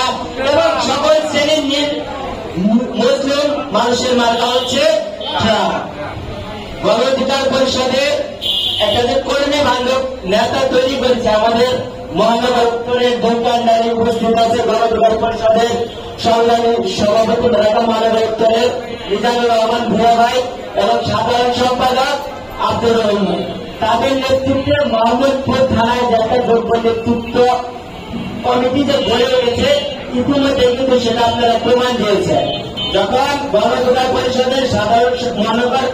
মার্কা এবং সকল শ্রেণীর মুসলিম মানুষের মার্কা হচ্ছে ট্রাক। গণ অধিকার পরিষদে একটা যে কর্মী বান্ধব নেতা তৈরি করেছে আমাদের মহানগর উত্তরের দোকানদারি উপস্থিত আছে গণ অধিকার পরিষদের সংগ্রামী সভাপতি ঢাকা মহানগর উত্তরের মিজানুর রহমান ভূয়া ভাই এবং সাধারণ সম্পাদক আব্দুর রহমান। তাদের নেতৃত্বে মোহাম্মদপুর থানায় যে একটা যোগ্য নেতৃত্ব কমিটি যে গড়ে উঠেছে ইতিমধ্যে কিন্তু সেটা আপনারা প্রমাণ দিয়েছেন। যখন গণ অধিকার পরিষদের মহানগর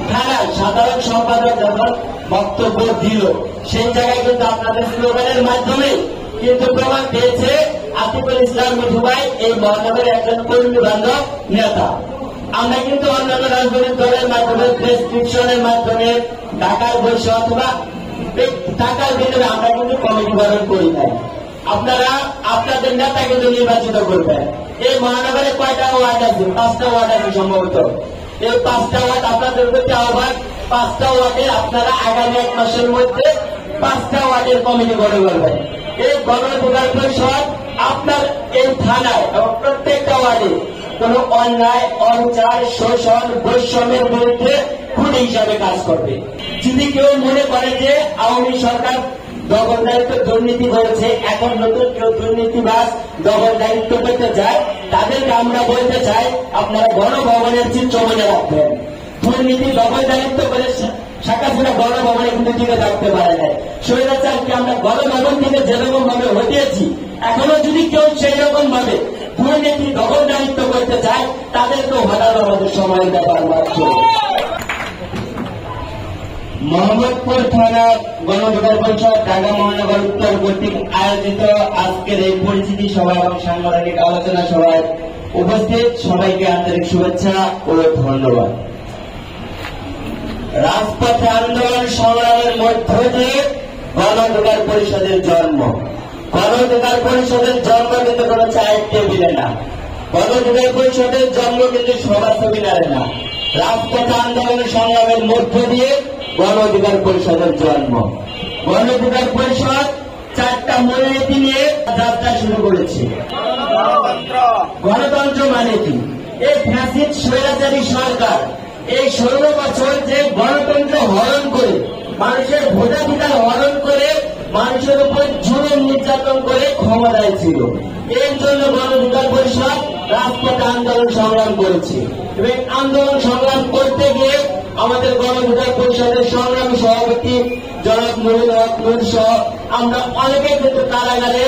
থানার সাধারণ সম্পাদক যখন বক্তব্য দিল সেই জায়গায় কিন্তু আপনাদের স্লোগানের মাধ্যমে কিন্তু প্রমাণ পেয়েছে আতিকুল ইসলাম মিঠু ভাই এই মহানগরের একজন কর্মী বান্ধব নেতা। আমরা কিন্তু অন্যান্য রাজনৈতিক দলের মাধ্যমে প্রেসক্রিপশনের মাধ্যমে টাকার বৈশ্য অথবা টাকার ভিতরে আমরা কিন্তু কমিটি গঠন করি নাই। আপনারা আপনাদের নেতা কিন্তু নির্বাচিত করবেন। এই মহানগরে কয়টা ওয়ার্ড আছে? 5টা ওয়ার্ড আছে সম্ভবত। এই 5টা ওয়ার্ড আপনাদের প্রতি আহ্বান, 5টা ওয়ার্ডে আপনারা আগামী 1 মাসের মধ্যে 5টা ওয়ার্ডের কমিটি গঠন করবেন। এই গণ অধিকার পরিষদ আপনার এই থানায় এবং প্রত্যেকটা ওয়ার্ডে কোন অন্যায়, অবিচার, শোষণ, বৈষম্যের বিরুদ্ধে খুনি হিসাবে কাজ করবে। যদি কেউ মনে করে যে আওয়ামী সরকার দখলদারিত্ব দুর্নীতি করেছে, এখন নতুন কেউ দুর্নীতিবাজ দখলদারিত্ব করতে চায়, তাদেরকে আমরা বলতে চাই আপনারা গণভবনের চিত্র মনে রাখবেন। দুর্নীতি দখলদারিত্ব করে শাখা ছাড়া গণভবনে কিন্তু টিকে থাকতে পারে না। স্বৈরাচারকে আমরা গণভবন থেকে যেরকম ভাবে হটিয়েছি, এখনো যদি কেউ সেই রকম ভাবে দুর্নীতি দখলদারিত্ব করতে চায় তাদেরকেও হঠাৎ আমাদের সময় দেওয়ার মাত্র। মোহাম্মদপুর থানা গণ অধিকার পরিষদ ঢাকা মহানগর উত্তর কর্তৃক আয়োজিত আজকের এই পরিচিতি সভা এবং সাংগঠনিক আলোচনা সভায় উপস্থিত সবাইকে আন্তরিক শুভেচ্ছা ও ধন্যবাদ। রাজপথে আন্দোলন সংগ্রামের মধ্য দিয়ে গণ অধিকার পরিষদের জন্ম। গণ অধিকার পরিষদের জন্ম কিন্তু কোন চায়ের টেবিলে না, গণ অধিকার পরিষদের জন্ম কিন্তু সভা সেমিনারে না। রাজপথে আন্দোলন সংগ্রামের মধ্য দিয়ে গণ অধিকার পরিষদের জন্ম। গণ অধিকার পরিষদ 4টা মূলনীতি নিয়ে যাত্রা শুরু করেছে। গণতন্ত্র মানে কি? এই ফ্যাসিস্ট স্বৈরাচারী সরকার এই 16 বছর যে গণতন্ত্র হরণ করে, মানুষের ভোটাধিকার হরণ করে, মানুষের উপর জুলুম নির্যাতন করে ক্ষমতায় ছিল। এর জন্য গণ অধিকার পরিষদ রাজপথে আন্দোলন সংগ্রাম করেছে এবং আন্দোলন সংগ্রাম করতে গিয়ে আমাদের গণ অধিকার পরিষদের সংগ্রামী সভাপতি জনাব নুরুল হক নূর সহ আমরা অনেকে কিন্তু কারাগারে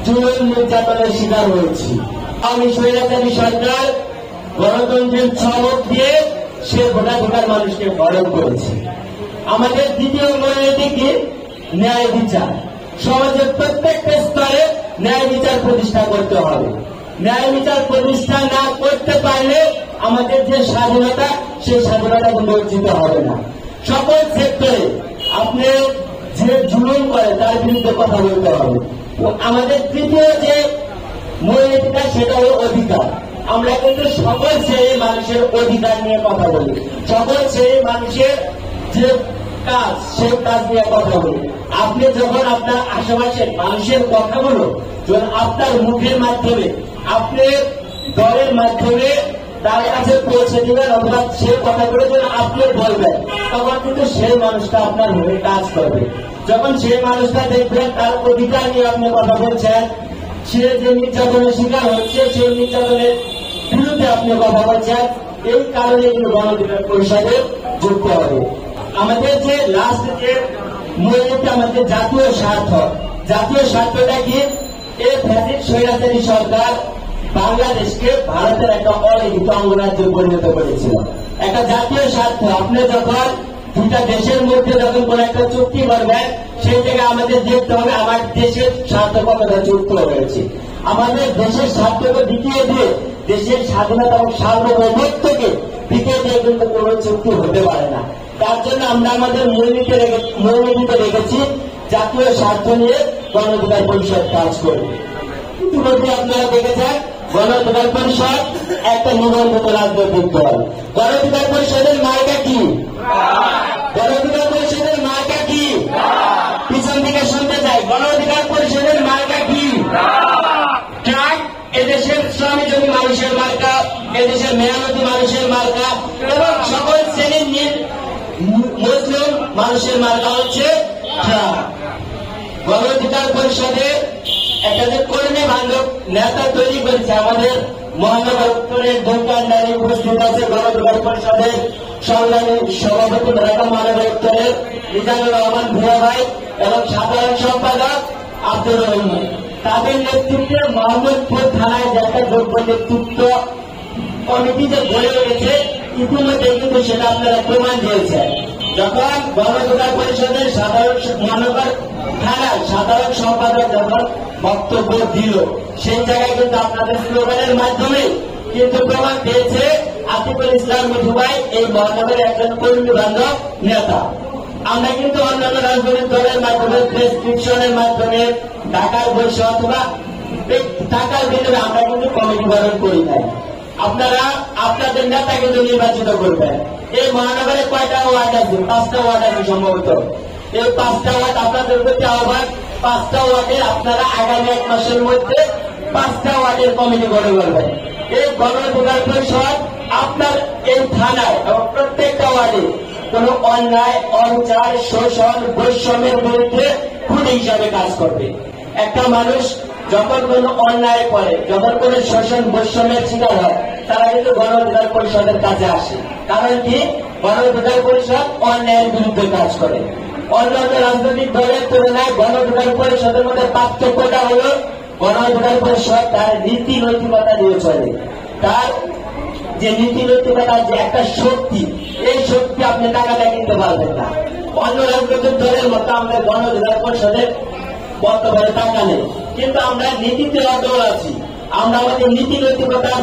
জুলুম নির্যাতনের শিকার হয়েছি। আমি স্বৈরাচারী সরকার গণতন্ত্রের চমক দিয়ে সে ভোটাধিকার মানুষকে হরণ করেছে। আমাদের দ্বিতীয় মূলনীতি কি? ন্যায় বিচার। সমাজের প্রত্যেকটা স্তরে ন্যায় বিচার প্রতিষ্ঠা করতে হবে। ন্যায় বিচার প্রতিষ্ঠা না করতে পারলে আমাদের যে স্বাধীনতা, সেই স্বাধীনতা কিন্তু অর্জিত হবে না। সকল সেক্টরে আপনি যে জুলুম করে তার বিরুদ্ধে কথা বলতে হবে। আমাদের তৃতীয় যে মূলনীতিটা সেটা হল অধিকার। আমরা কিন্তু সকল শ্রেণীর মানুষের অধিকার নিয়ে কথা বলি, সকল শ্রেণীর মানুষের যে কাজ সেই কাজ নিয়ে কথা বলি। আপনি যখন আপনার আশেপাশের মানুষের কথাগুলো যখন আপনার মুখের মাধ্যমে, আপনি দলের মাধ্যমে তার কাছে পৌঁছে দিবেন অথবা সে কথাগুলো যখন আপনি বলবেন, তখন কিন্তু সেই মানুষটা আপনার হয়ে কাজ করবে। যখন সেই মানুষটা দেখবেন তার অধিকার নিয়ে আপনি কথা বলছেন, সে যে নির্যাতনের শিকার হচ্ছে সেই নির্যাতনের বিরুদ্ধে আপনি কথা বলছেন, এই কারণে কিন্তু গণ অধিকার পরিষদে যুক্ত হবে। আমাদের যে লাস্ট যে মূলনীতি আমাদের জাতীয় স্বার্থ। জাতীয় স্বার্থটা কি? এই ফ্যাসিস্ট স্বৈরাচারী সরকার বাংলাদেশকে ভারতের একটা অলিখিত অঙ্গরাজ্যে পরিণত করেছিল। একটা জাতীয় স্বার্থ। আপনি যখন দুটা দেশের মধ্যে যখন কোন একটা চুক্তি করবেন, সেই জায়গায় আমাদের দেখতে হবে আমার দেশের স্বার্থ কতটা যুক্ত হয়েছে। আমাদের দেশের স্বার্থকে দ্বিতীয় দিয়ে দেশের স্বাধীনতা এবং সার্বভৌমত্বকে দ্বিতীয় দিয়ে কিন্তু কোন চুক্তি হতে পারে না। তার জন্য আমরা আমাদের মূলনীতিতে রেখেছি জাতীয় স্বার্থ নিয়ে গণ অধিকার পরিষদ কাজ করবে। ইতিমধ্যে আপনারা দেখেছেন গণ অধিকার পরিষদ একটা নিবন্ধিত রাজনৈতিক দল। গণ অধিকার পরিষদের মার্কা কি? গণ অধিকার পরিষদের মার্কা কি? পিছন দিকে শুনতে চাই। গণ অধিকার পরিষদের মার্কা কি? ট্রাক এদেশের শ্রমী জমি মানুষের মার্কা, এদেশের মেহনতি মানুষের মার্কা এবং সকল শ্রেণীর মুসলিম মানুষের মার্কা হচ্ছে গণ অধিকার পরিষদে একটা যে কর্মী বান্ধব নেতা তৈরি করেছে আমাদের মহানগর উত্তরের দোকানদারি উপস্থিত আছে গণ অধিকার পরিষদের সংগ্রামী সভাপতি ঢাকা মহানগর উত্তরের মিজানুর রহমান ভূয়া ভাই এবং সাধারণ সম্পাদক আব্দুর রহমান। তাদের নেতৃত্বে মোহাম্মদপুর থানায় যে একটা যোগ্য নেতৃত্ব কমিটি যে গড়ে উঠেছে ইতিমধ্যে কিন্তু সেটা আপনারা প্রমাণ দিয়েছেন। যখন গণ অধিকার পরিষদের মহানগর থানার সাধারণ সম্পাদক যখন বক্তব্য দিল সেই জায়গায় কিন্তু আপনাদের স্লোগানের মাধ্যমে কিন্তু প্রমাণ পেয়েছে আতিকুল ইসলাম মিঠু ভাই এই মহানগরের একজন কর্মী বান্ধব নেতা। আমরা কিন্তু অন্যান্য রাজনৈতিক দলের মাধ্যমে প্রেসক্রিপশনের মাধ্যমে টাকার বৈশ্য অথবা টাকার বিনিময়ে আমরা কিন্তু কমিটি গঠন করি নাই। আপনারা আপনাদের নেতা কিন্তু নির্বাচিত করবেন। এই মহানগরে কয়টা ওয়ার্ড আছে? 5টা ওয়ার্ড আছে সম্ভবত। এই 5টা ওয়ার্ড আপনাদের প্রতি আহ্বান, 5টা ওয়ার্ডের আপনারা আগামী 1 মাসের মধ্যে 5টা ওয়ার্ডের কমিটি গঠন করবেন। এই গণ অধিকার পরিষদ আপনার এই থানায় এবং প্রত্যেকটা ওয়ার্ডে কোন অন্যায়, অবিচার, শোষণ, বৈষম্যের বিরুদ্ধে খুনি হিসাবে কাজ করবে। একটা মানুষ যখন কোন অন্যায় করে, যখন কোন শোষণ বৈষম্যের শিকার হয়, তারা কিন্তু গণ অধিকার পরিষদের কাছে আসে। কারণ কি? গণ অধিকার পরিষদ অন্যায়ের বিরুদ্ধে কাজ করে। অন্যান্য রাজনৈতিক দলের তুলনায় গণ অধিকার পরিষদের মধ্যে পার্থক্যটা হল গণ অধিকার পরিষদ তার নীতি নৈতিকতা নিয়ে চলে। তার যে নীতি নৈতিকতার যে একটা শক্তি, এই শক্তি আপনি টাকাটা কিনতে পারবেন না। অন্য রাজনৈতিক দলের মতো আমাদের গণ অধিকার পরিষদের বর্তমানে টাকা নেই, কিন্তু আমরা নীতিতে অটল আছি। আমরা আমাদের নীতি নৈতিকতার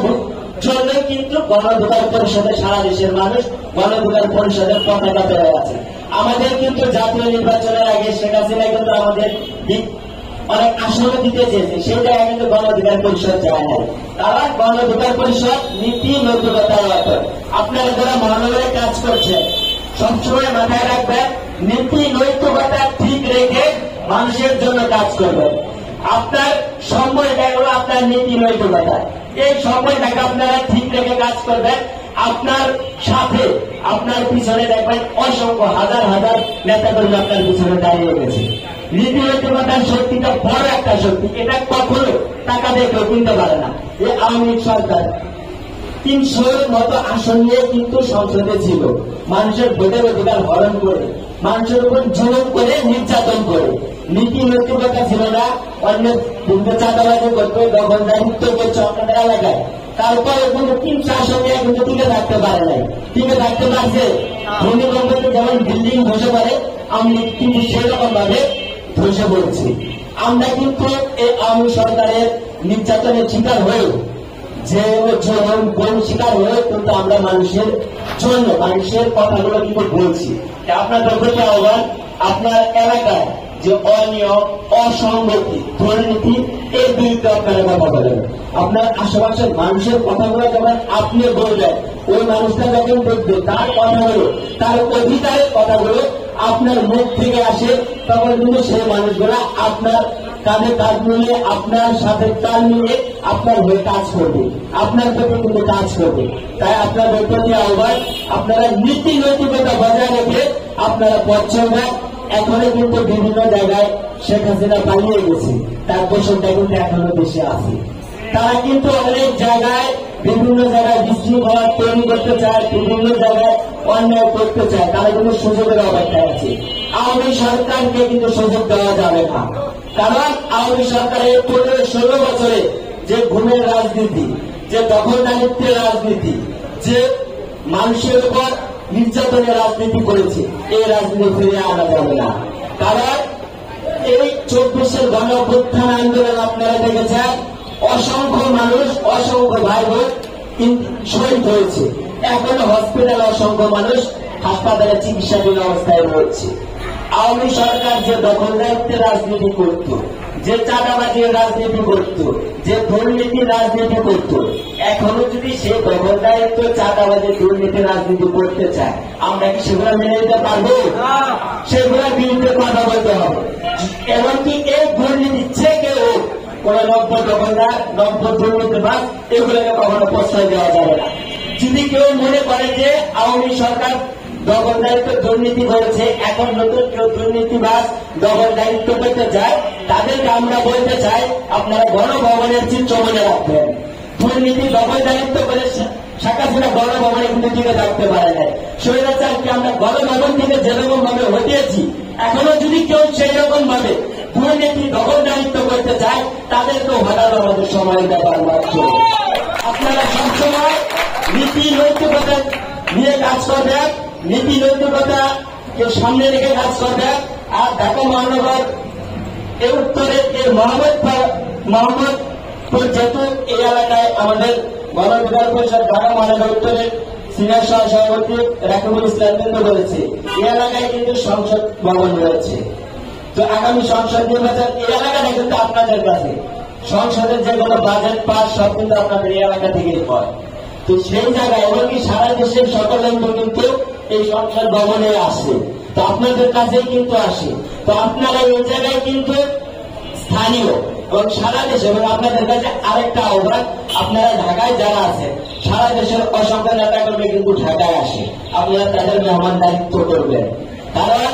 জন্য কিন্তু গণ অধিকার পরিষদের সারা দেশের মানুষ গণ অধিকার পরিষদের পতাকা পেয়ে আছে। আমাদের কিন্তু জাতীয় নির্বাচনের আগে শেখ হাসিনা কিন্তু আমাদের অনেক আসন দিতে চেয়েছে, সেই জায়গায় কিন্তু গণ অধিকার পরিষদ চায় নাই। তারা গণ অধিকার পরিষদ নীতি নৈতিকতার অটল। আপনারা যারা মহানগরে কাজ করছেন সবসময় মাথায় রাখবেন, নীতি নৈতিকতা ঠিক রেখে মানুষের জন্য কাজ করবেন। আপনার সময়টা হলো আপনার নীতি নৈতিকতা। এই সময়টাকে আপনারা ঠিক রেখে কাজ করবেন। আপনার সাথে আপনার পিছনে দেখবেন অসংখ্য হাজার হাজার নেতাকর্মী আপনার পিছনে দাঁড়িয়ে গেছে। নীতি নৈতিকতার শক্তিটা বড় একটা শক্তি, এটা কখনো টাকা দিয়ে কেউ কিনতে পারে না। এই আওয়ামী লীগ সরকার 300-র মতো আসন নিয়ে কিন্তু সংসদে ছিল, মানুষের ভোটের অধিকার হরণ করে, মানুষের উপর জুলুম করে, নির্যাতন করে। নীতি নৈতিকতা ছিল না। অন্য চাঁদাবাজি করতে, দখলদারিত্ব করছে আপনাদের এলাকায়। তারপরে কিন্তু 300 আসন নিয়ে কিন্তু টিকে থাকতে পারে নাই। টিকে থাকতে পারছে ভূমিকম্পতে যেমন বিল্ডিং ধসে পড়ে, আমি কিন্তু সেরকম ভাবে ধসে পড়ছি। আমরা কিন্তু এই আওয়ামী সরকারের নির্যাতনের শিকার হয়েও, যে কোন শিকার হয়ে কিন্তু আমরা মানুষের জন্য মানুষের কথাগুলো কিন্তু বলছি। আপনাদের প্রতি আহ্বান, আপনার এলাকায় যে অনিয়ম, অসঙ্গতি, দুর্নীতি, এর বিরুদ্ধে আপনারা কথা বলেন। আপনার আশেপাশের মানুষের কথাগুলো যখন আপনি বলবেন, ওই মানুষটা যখন দেখবে তার কথাগুলো, তার অধিকারের কথাগুলো আপনার মুখ থেকে আসে, তখন কিন্তু সেই মানুষগুলা আপনার কাঁধে কাঁধ মিলিয়ে, আপনার সাথে তাল মিলিয়ে আপনার হয়ে কাজ করবে, আপনার প্রতি কিন্তু কাজ করবে। তাই আপনাদের প্রতি আহ্বান, আপনারা নীতি নৈতিকতা বজায় রেখে আপনারা পথ চলবেন। এখনো কিন্তু বিভিন্ন জায়গায় শেখ হাসিনা পালিয়ে গেছে, তার পোষণটা কিন্তু এখনো দেশে আছে। তারা কিন্তু অনেক জায়গায় বিভিন্ন জায়গায় বিশৃঙ্খলা তৈরি করতে চায়, বিভিন্ন জায়গায় অন্যায় করতে চায়। তারা কিন্তু সুযোগের অপেক্ষায় আছে। আওয়ামী সরকারকে কিন্তু সুযোগ দেওয়া যাবে না, কারণ আওয়ামী সরকারের 15-16 বছরে যে ঘুমের রাজনীতি, যে দখলদারিত্বের রাজনীতি, যে মানুষের উপর নির্যাতনের রাজনীতি করেছে, এই রাজনীতি ফিরে আনা যাবে না। কারণ এই 24-এর গণ অভ্যুত্থান আন্দোলন আপনারা দেখেছেন, অসংখ্য মানুষ, অসংখ্য ভাই বোন শহীদ হয়েছে। এখনো হসপিটালে অসংখ্য মানুষ হাসপাতালে চিকিৎসাধীন অবস্থায় রয়েছে। আওয়ামী সরকার যে দখলদারিত্বের রাজনীতি করত, যে চাঁদাবাজির রাজনীতি করত, যে দুর্নীতির রাজনীতি করত, এখনো যদি সে দখলদারিত্ব, চাঁদাবাজি, দুর্নীতির রাজনীতি করতে চায়, আমরা কি সেগুলো মেনে নিতে পারবো? সেগুলোর বিরুদ্ধে কথা বলতে হবে। এমনকি এই দুর্নীতি যে কেউ কোন নব্য দখলদার, নব্য দুর্নীতিবাজ এগুলোকে কখনো প্রশ্রয় দেওয়া যাবে না। যদি কেউ মনে করে যে আওয়ামী সরকার দখলদারিত্ব দুর্নীতি করেছে, এখন নতুন কেউ দুর্নীতিবাজ দখলদারিত্ব করতে চায়, তাদেরকে আমরা বলতে চাই আপনারা গণভবনের চিত্র মনে রাখবেন। দুর্নীতি দখলদারিত্ব করে শেখ হাসিনা গণভবনে কিন্তু টিকে থাকতে পারে নাই। স্বৈরাচারকে আমরা গণভবন থেকে যেরকম ভাবে হটিয়েছি, এখনো যদি কেউ সেই রকম ভাবে দুর্নীতি দখলদারিত্ব করতে চায়, তাদেরকেও হটানো আমাদের সময় ব্যাপার মাত্র। আপনারা সবসময় নীতি নৈতিকতা নিয়ে কাজ করবেন, নীতি নৈতিকতা কেউ সামনে রেখে কাজ করবেন। আর ঢাকা মহানগর এর উত্তরে এর মোহাম্মদপুর যেহেতু এই এলাকায় আমাদের গণঅধিকার পরিষদ ঢাকা মহানগর উত্তরের সিনিয়র সহসভাপতি রাকিবুল ইসলাম কিন্তু বলেছে, এই এলাকায় কিন্তু সংসদ ভবন রয়েছে। তো আগামী সংসদ নির্বাচন এই এলাকাটা কিন্তু আপনাদের কাছে, সংসদের যে কোনো বাজেট পাস সব কিন্তু আপনাদের এই এলাকা থেকেই হয়। তো সেই জায়গায় এমনকি সারা দেশের সকল অঙ্গ কিন্তু এই সংসদ ভবনে আসে, তো আপনাদের কাছেই কিন্তু আসে। তো আপনারা এই জায়গায় কিন্তু স্থানীয় এবং সারা দেশে, এবং আপনাদের কাছে আরেকটা আহ্বান, আপনারা ঢাকায় যারা আছে সারা দেশের অসংখ্য নেতা কর্মী কিন্তু ঢাকায় আসে, আপনারা তাদের মেহমানদারিত্ব করবেন। কারণ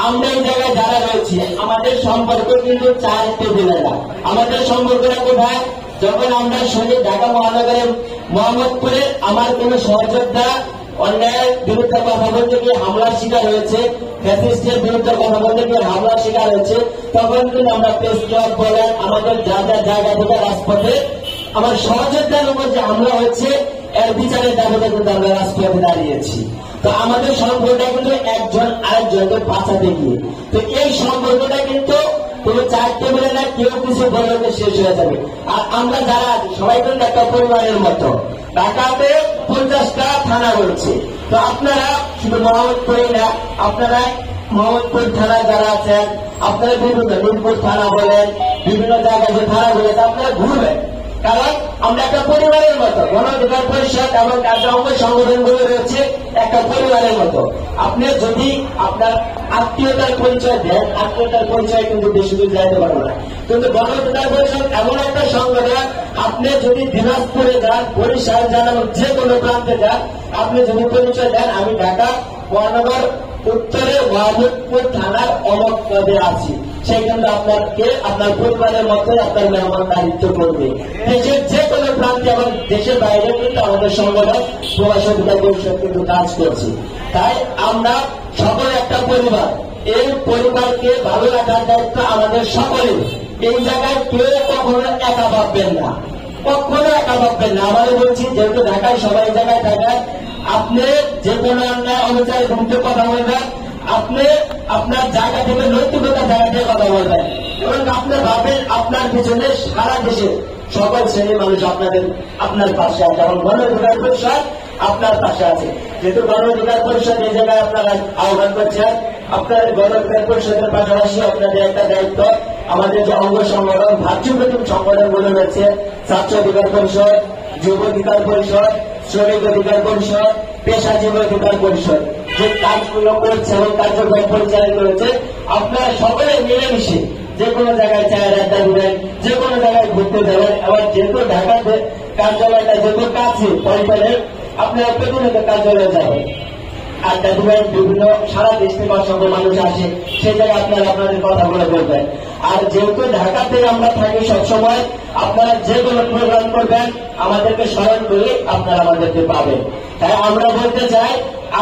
আমরা এই জায়গায় যারা রয়েছি আমাদের সম্পর্ক কিন্তু 4 টেবিলে না। আমাদের সম্পর্কটা কোথায়? যখন আমরা শুনি ঢাকা মহানগরের মোহাম্মদপুরে আমার কোন সহযোদ্ধা অন্যায়ের বিরুদ্ধে কথা বলতে গিয়ে হামলার শিকার হয়েছে, ফ্যাসিস্টের বিরুদ্ধে কথা বলতে গিয়ে হামলার শিকার হয়েছে, তখন কিন্তু আমরা প্রেস ক্লাব বলেন আমাদের যা যা জায়গা থেকে রাজপথে আমার সহযোদ্ধার উপর যে হামলা হচ্ছে এর বিচারের দাবিতে কিন্তু আমরা রাজপথে দাঁড়িয়েছি। তো আমাদের সম্পর্কটা কিন্তু একজন আরেকজনকে বাঁচাতে গিয়ে, তো এই সম্পর্কটা কিন্তু কোনো 4 টেবিলে না, কেউ কিছু বলতে শেষ হয়ে যাবে। আর আমরা যারা আছি সবাই কিন্তু একটা পরিবারের মতো। ঢাকাতে 50টা থানা রয়েছে, তো আপনারা শুধু মোহাম্মদপুরে না, আপনারা মোহাম্মদপুর থানা যারা আছেন, আপনারা বিভিন্ন মিরপুর থানা বলেন, বিভিন্ন জায়গায় যে থানা রয়েছে আপনারা ঘুরবেন। কারণ আমরা একটা পরিবারের মতো, গণঅধিকার পরিষদ এবং তার অঙ্গ সংগঠনগুলো রয়েছে একটা পরিবারের মতো। আপনি যদি আপনার আত্মীয়তার পরিচয় দেন, আত্মীয়তার পরিচয় কিন্তু বেশি দূর যাইতে পারবো না। কিন্তু গণঅধিকার পরিষদ এমন একটা সংগঠন, আপনি যদি দিনাজপুরে যান, বরিশাল যান এবং যে কোনো প্রান্তে যান, আপনি যদি পরিচয় দেন আমি ঢাকা মহানগর উত্তরে মোহাম্মদপুর থানার অমক পদে আছি, সেই কিন্তু আপনাকে আপনার পরিবারের মধ্যে আপনার মেহমানদারিত্ব করবে। দেশের যে কোনো প্রান্তে এবং দেশের বাইরে কিন্তু আমাদের সংগঠন প্রবাসী অধিকার পরিষদ কিন্তু কাজ করছে। তাই আমরা সকলে একটা পরিবার, এই পরিবারকে ভালো রাখার দায়িত্ব আমাদের সকলের। এই জায়গায় কেউ কখনো একা ভাববেন না, কখনো একা ভাববেন না। আমাদের বলছি যেহেতু ঢাকায় সবাই জায়গায় ঢাকায়, আপনি যে কোনো অন্যায় অনুচারে ঘুমতে কথা বলবেন, আপনি আপনার জায়গা থেকে নৈতিকতা জায়গা থেকে কথা বলবেন, এবং আপনি ভাবেন আপনার পিছনে সারা দেশে সকল শ্রেণীর মানুষ আপনার পাশে আছে, এবং গণঅধিকার পরিষদ আপনার পাশে আছে। যেহেতু গণঅধিকার পরিষদ এই জায়গায় আপনারা আহ্বান করছেন, আপনার গণঅধিকার পরিষদের পাশাপাশি আপনাদের একটা দায়িত্ব, আমাদের যে অঙ্গ সংগঠন ভাতৃপ্রতিম সংগঠনগুলো রয়েছে, ছাত্র অধিকার পরিষদ, যুব অধিকার পরিষদ, শ্রমিক অধিকার পরিষদ, পেশাজীবী অধিকার পরিষদ, যে কাজগুলো করছে এবং কার্যক্রম পরিচালিত হয়েছে, আপনারা সকলে মিলেমিশে যে কোনো জায়গায় চায়ের আড্ডা দিবেন, যে কোনো জায়গায় ঘুরতে যাবেন। আবার যেহেতু ঢাকার কার্যালয়টা যেহেতু কাছে পরিবারের, আপনারা প্রতিনিয়ত কার্যালয়ে যাবেন, আড্ডা দিবেন, বিভিন্ন সারা দেশ থেকে অসংখ্য মানুষ আসে, সেই জায়গায় আপনারা আপনাদের কথাগুলো বলবেন। আর যেহেতু ঢাকা থেকে আমরা থাকি সবসময়, আপনারা যে কোনো প্রোগ্রাম করবেন আমাদেরকে স্মরণ করে আপনারা আমাদেরকে পাবেন। তাই আমরা বলতে চাই,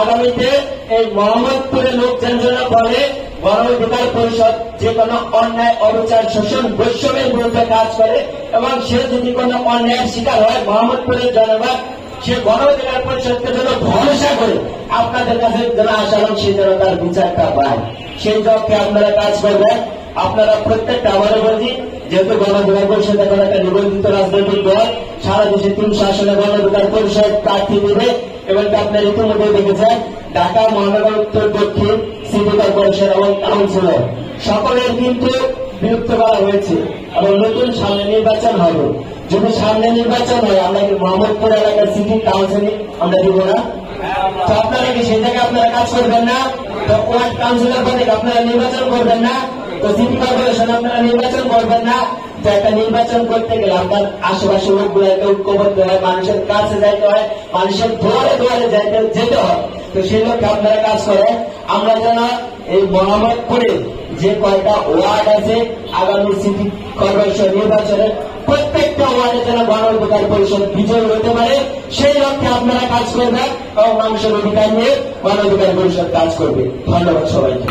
আগামীতে এই মোহাম্মদপুরের লোকজন যেন বলে গণঅধিকার পরিষদ যে কোনো অন্যায় অবিচার শোষণ বৈষম্যের বিরুদ্ধে কাজ করে, এবং সে যদি কোনো অন্যায়ের শিকার হয় মোহাম্মদপুরের জনগণ সে গণঅধিকার পরিষদকে যেন ভরসা করে আপনাদের কাছে যেন আসা, এবং সে যেন তার বিচারটা পায়, সেই লক্ষ্যে আপনারা কাজ করবেন। আপনারা প্রত্যেকটা আমাদের বলছি, যেহেতু গণঅধিকার পরিষদ এখন একটা নিবন্ধিত রাজনৈতিক দল, সারা দেশে 300 আসনে গণঅধিকার পরিষদ প্রার্থী দেবে, এবং আপনারা ইতিমধ্যে দেখেছেন ঢাকা মহানগর উত্তর দক্ষিণ সিটি কর্পোরেশন এবং কাউন্সিলর সকলের কিন্তু বিলুপ্ত করা হয়েছে, এবং নতুন সামনে নির্বাচন হবে। যদি সামনে নির্বাচন হয়, আমরা কি মোহাম্মদপুর এলাকার সিটি কাউন্সিলিং আমরা দিব না? তো আপনারা কি সেই জায়গায় আপনারা কাজ করবেন না? তো ওয়ার্ড কাউন্সিলর পদে আপনারা নির্বাচন করবেন না? তো সিটি কর্পোরেশন আপনারা নির্বাচন করবেন না, তো একটা নির্বাচন করতে গেলে আপনার আশেপাশে লোকগুলোকে ঐক্যবদ্ধ হয়, মানুষের কাছে যাইতে হয়, মানুষের দুয়ারে দুয়ারে যেতে হয়। তো সেই লক্ষ্যে আপনারা কাজ করে আমরা যেন এই মোহাম্মদপুরে যে কয়টা ওয়ার্ড আছে আগামী সিটি কর্পোরেশন নির্বাচনে প্রত্যেকটা ওয়ার্ডে যেন গণ অধিকার পরিষদ বিজয়ী হতে পারে, সেই লক্ষ্যে আপনারা কাজ করবেন এবং মানুষের অধিকার নিয়ে গণ অধিকার পরিষদ কাজ করবে। ধন্যবাদ সবাইকে।